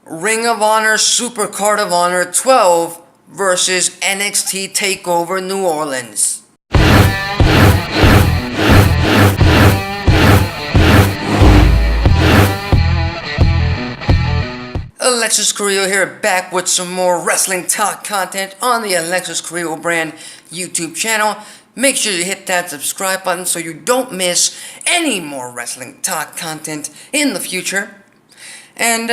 Ring of Honor Supercard of Honor 12 versus NXT Takeover New Orleans. Alexis Carrillo here, back with some more wrestling talk content on the Alexis Carrillo brand YouTube channel. Make sure you hit that subscribe button so you don't miss any more wrestling talk content in the future. And,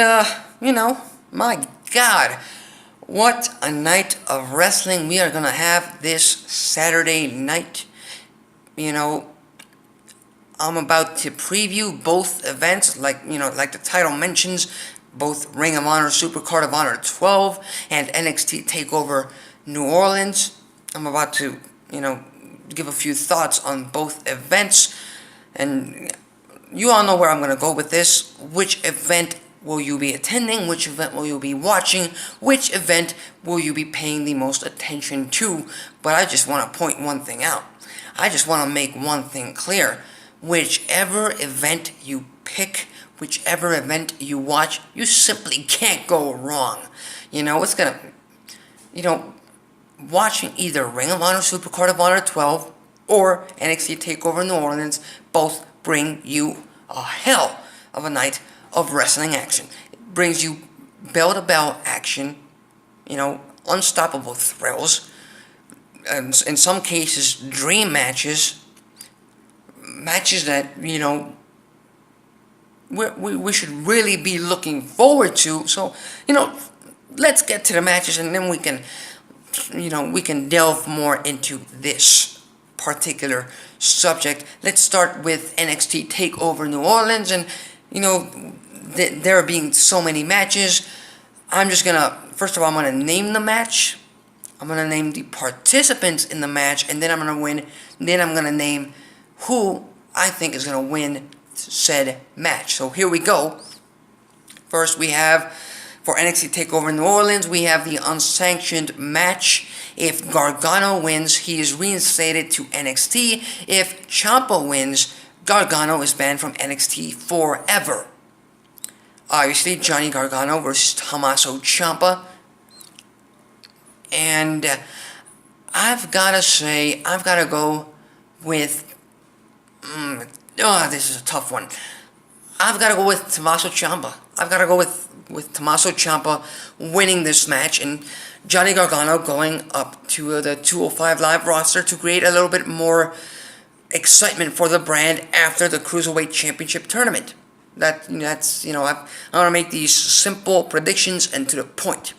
my God, what a night of wrestling we are going to have this Saturday night. I'm about to preview both events, like the title mentions, both Ring of Honor Supercard of Honor 12 and NXT Takeover New Orleans. I'm about to, give a few thoughts on both events, and you all know where I'm going to go with this. Which event will you be attending? Which event will you be watching? Which event will you be paying the most attention to? But I just want to point one thing out. I just want to make one thing clear. Whichever event you pick, whichever event you watch, you simply can't go wrong. Watching either Ring of Honor Supercard of Honor 12 or NXT Takeover New Orleans both bring you a hell of a night of wrestling action. It brings you bell-to-bell action, unstoppable thrills, and in some cases dream matches that, we should really be looking forward to. So, let's get to the matches, and then we can delve more into this particular subject. Let's start with NXT Takeover New Orleans, and there being so many matches, first of all, I'm gonna name the match. I'm gonna name the participants in the match, and then I'm gonna name who I think is gonna win said match. So here we go. First, we have for NXT TakeOver New Orleans, we have the unsanctioned match. If Gargano wins, he is reinstated to NXT. If Ciampa wins, Gargano is banned from NXT forever. Obviously, Johnny Gargano versus Tommaso Ciampa. And I've got to go with... this is a tough one. I've got to go with Tommaso Ciampa. I've got to go with Tommaso Ciampa winning this match, and Johnny Gargano going up to the 205 Live roster to create a little bit more excitement for the brand after the Cruiserweight Championship tournament. I want to make these simple predictions and to the point.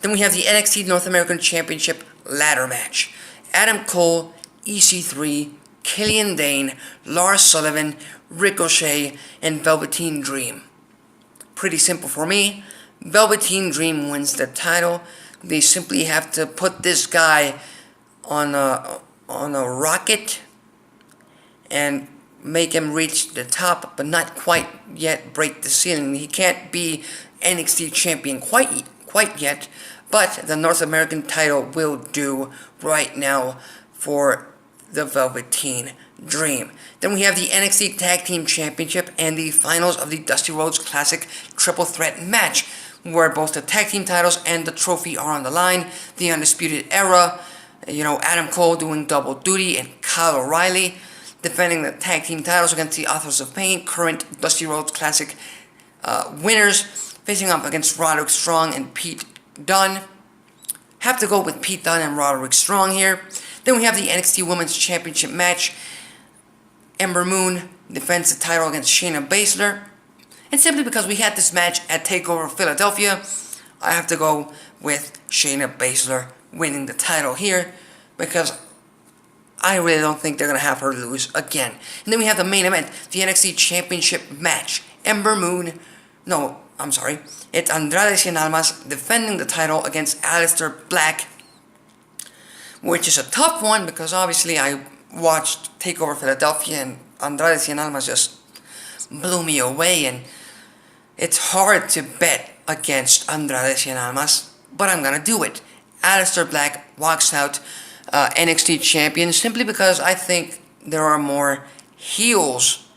Then we have the NXT North American Championship ladder match. Adam Cole, EC3, Killian Dane, Lars Sullivan, Ricochet, and Velveteen Dream. Pretty simple for me. Velveteen Dream wins the title. They simply have to put this guy on a rocket and make him reach the top, but not quite yet break the ceiling. He can't be NXT champion quite yet, but the North American title will do right now for the Velveteen Dream. Then we have the NXT Tag Team Championship and the finals of the Dusty Rhodes Classic Triple Threat match, where both the tag team titles and the trophy are on the line. The Undisputed Era, Adam Cole doing double duty, and Kyle O'Reilly defending the tag team titles against the Authors of Pain, current Dusty Rhodes Classic winners, facing up against Roderick Strong and Pete Dunne. Have to go with Pete Dunne and Roderick Strong here. Then we have the NXT Women's Championship match. Ember Moon defends the title against Shayna Baszler. And simply because we had this match at TakeOver Philadelphia, I have to go with Shayna Baszler winning the title here, because I really don't think they're going to have her lose again. And then we have the main event, the NXT Championship match. It's Andrade Cien Almas defending the title against Aleister Black, which is a tough one because obviously I watched TakeOver Philadelphia and Andrade Cien Almas just blew me away, and it's hard to bet against Andrade Cien Almas, but I'm going to do it. Aleister Black walks out NXT champion simply because I think there are more heels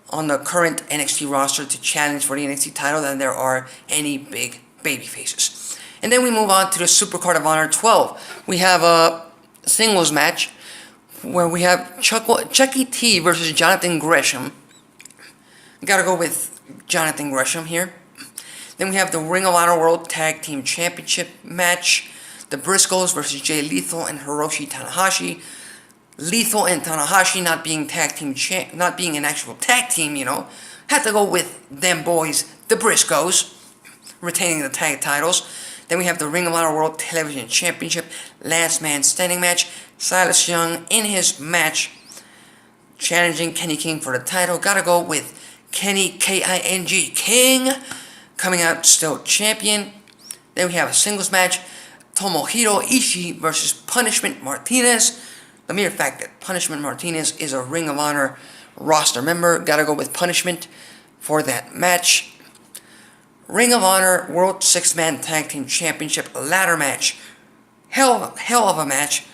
on the current NXT roster to challenge for the NXT title than there are any big baby faces. And then we move on to the Supercard of Honor 12. We have a singles match where we have Chucky T versus Jonathan Gresham. Gotta go with Jonathan Gresham here. Then we have the Ring of Honor World Tag Team Championship match. The Briscoes versus Jay Lethal and Hiroshi Tanahashi. Lethal and Tanahashi not being not being an actual tag team, had to go with them boys, the Briscoes, retaining the tag titles. Then we have the Ring of Honor World Television Championship Last Man Standing match. Silas Young in his match challenging Kenny King for the title. Gotta go with Kenny K-I-N-G King coming out still champion. Then we have a singles match. Tomohiro Ishii versus Punishment Martinez. The mere fact that Punishment Martinez is a Ring of Honor roster member, gotta go with Punishment for that match. Ring of Honor World 6-Man Tag Team Championship ladder match. Hell of a match.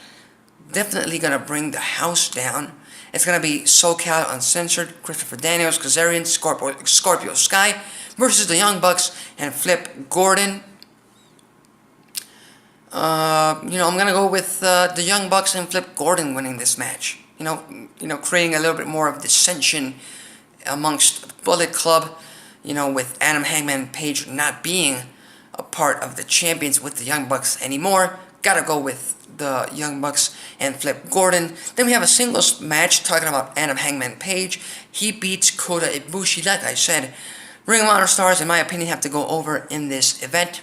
Definitely gonna bring the house down. It's gonna be SoCal Uncensored, Christopher Daniels, Kazarian, Scorpio Sky versus the Young Bucks and Flip Gordon. I'm gonna go with the Young Bucks and Flip Gordon winning this match. Creating a little bit more of dissension amongst Bullet Club. With Adam Hangman Page not being a part of the champions with the Young Bucks anymore. Gotta go with the Young Bucks and Flip Gordon. Then we have a singles match talking about Adam Hangman Page. He beats Kota Ibushi. Like I said, Ring of Honor stars, in my opinion, have to go over in this event.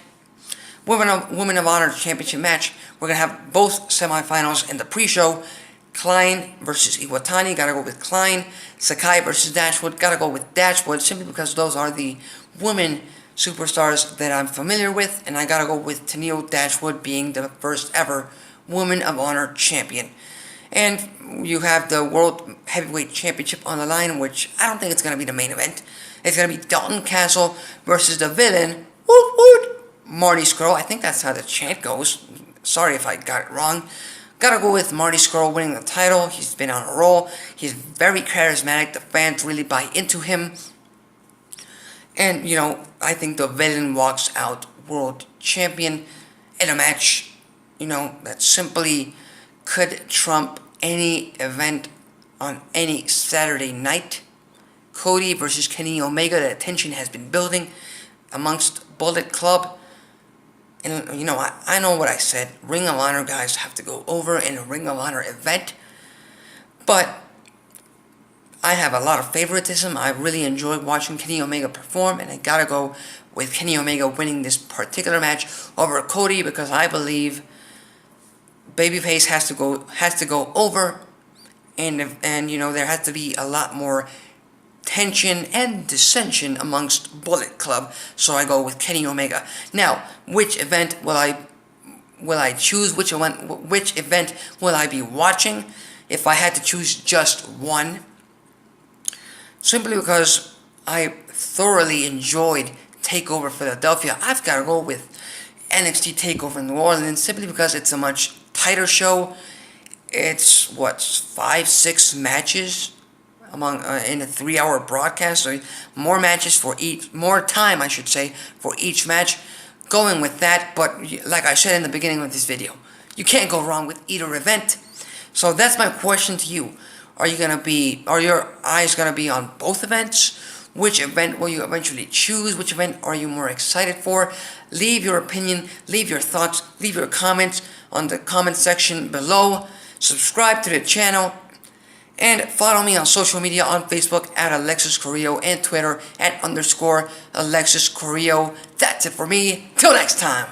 Women of Honor Championship match. We're going to have both semifinals in the pre-show. Klein versus Iwatani. Gotta go with Klein. Sakai versus Dashwood. Gotta go with Dashwood simply because those are the women superstars that I'm familiar with. And I gotta go with Tenille Dashwood being the first ever Women of Honor champion. And you have the World Heavyweight Championship on the line, which I don't think it's going to be the main event. It's going to be Dalton Castle versus the villain, woot woot, Marty Scurll. I think that's how the chant goes. Sorry if I got it wrong. Gotta go with Marty Scurll winning the title. He's been on a roll. He's very charismatic. The fans really buy into him. And, I think the villain walks out world champion in a match, that simply could trump any event on any Saturday night. Cody versus Kenny Omega. The tension has been building amongst Bullet Club. And, I know what I said. Ring of Honor guys have to go over in a Ring of Honor event. But I have a lot of favoritism. I really enjoy watching Kenny Omega perform. And I gotta go with Kenny Omega winning this particular match over Cody. Because I believe babyface has to go over. And there has to be a lot more tension and dissension amongst Bullet Club, so I go with Kenny Omega. Now, which event will I choose? Which event will I be watching? If I had to choose just one, simply because I thoroughly enjoyed Takeover Philadelphia, I've got to go with NXT Takeover New Orleans, simply because it's a much tighter show. It's 5-6 matches in a 3-hour broadcast, so more time for each match. Going with that, but like I said in the beginning of this video, you can't go wrong with either event. So that's my question to you. Are your eyes gonna be on both events? Which event will you eventually choose? Which event are you more excited for? Leave your opinion, leave your thoughts, leave your comments on the comment section below. Subscribe to the channel. And follow me on social media on Facebook at Alexis Carrillo and Twitter at _Alexis Carrillo. That's it for me. Till next time.